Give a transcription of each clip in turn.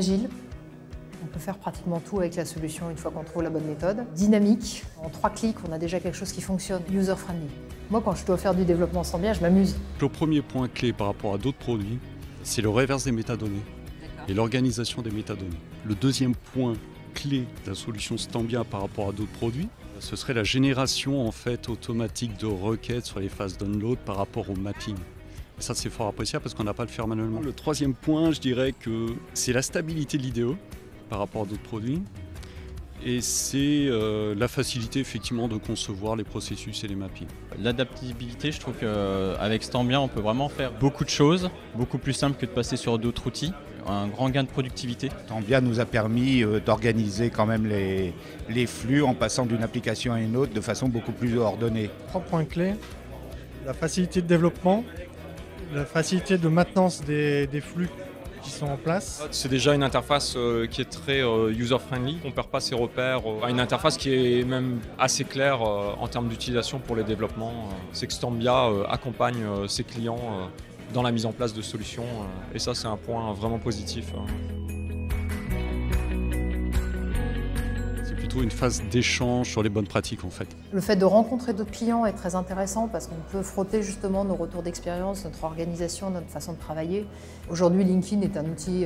agile. On peut faire pratiquement tout avec la solution une fois qu'on trouve la bonne méthode. Dynamique, en 3 clics, on a déjà quelque chose qui fonctionne. User-friendly. Moi, quand je dois faire du développement Stambia, je m'amuse. Le premier point clé par rapport à d'autres produits, c'est le reverse des métadonnées et l'organisation des métadonnées. Le deuxième point clé de la solution Stambia par rapport à d'autres produits, ce serait la génération en fait automatique de requêtes sur les phases download par rapport au mapping. Et ça, c'est fort appréciable parce qu'on n'a pas à le faire manuellement. Le troisième point, je dirais que c'est la stabilité de l'IDE par rapport à d'autres produits. Et c'est la facilité effectivement de concevoir les processus et les mappings. L'adaptabilité, je trouve qu'avec Stambia, on peut vraiment faire beaucoup de choses, beaucoup plus simple que de passer sur d'autres outils. Un grand gain de productivité. Stambia nous a permis d'organiser quand même les flux en passant d'une application à une autre de façon beaucoup plus ordonnée. 3 points clés, la facilité de développement, la facilité de maintenance des flux qui sont en place. C'est déjà une interface qui est très user-friendly. On ne perd pas ses repères à une interface qui est même assez claire en termes d'utilisation pour les développements. C'est que Stambia accompagne ses clients dans la mise en place de solutions et ça, c'est un point vraiment positif. C'est plutôt une phase d'échange sur les bonnes pratiques en fait. Le fait de rencontrer d'autres clients est très intéressant parce qu'on peut frotter justement nos retours d'expérience, notre organisation, notre façon de travailler. Aujourd'hui, LinkedIn est un outil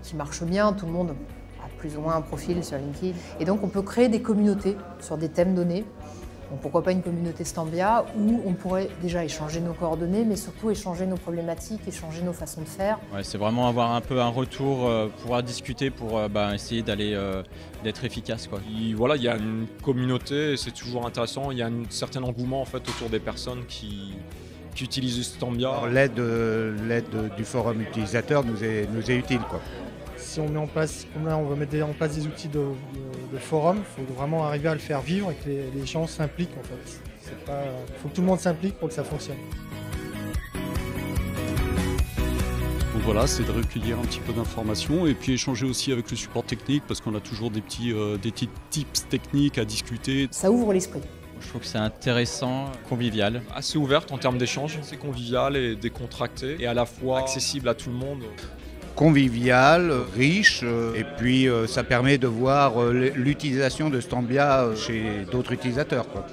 qui marche bien, tout le monde a plus ou moins un profil sur LinkedIn. Et donc on peut créer des communautés sur des thèmes donnés. Donc pourquoi pas une communauté Stambia où on pourrait déjà échanger nos coordonnées, mais surtout échanger nos problématiques, échanger nos façons de faire. Ouais, c'est vraiment avoir un peu un retour, pouvoir discuter pour essayer d'être efficace, quoi. Voilà, il y a une communauté et c'est toujours intéressant. Il y a un certain engouement en fait, autour des personnes qui utilisent Stambia. L'aide du forum utilisateur nous est utile, quoi. Si on met en place, comme là on va mettre en place des outils de forum, il faut vraiment arriver à le faire vivre et que les gens s'impliquent en fait. Il faut que tout le monde s'implique pour que ça fonctionne. Donc voilà, c'est de recueillir un petit peu d'informations et puis échanger aussi avec le support technique parce qu'on a toujours des petits tips techniques à discuter. Ça ouvre l'esprit. Je trouve que c'est intéressant, convivial. Assez ouverte en termes d'échange, c'est convivial et décontracté et à la fois accessible à tout le monde. Convivial, riche, et puis ça permet de voir l'utilisation de Stambia chez d'autres utilisateurs, quoi.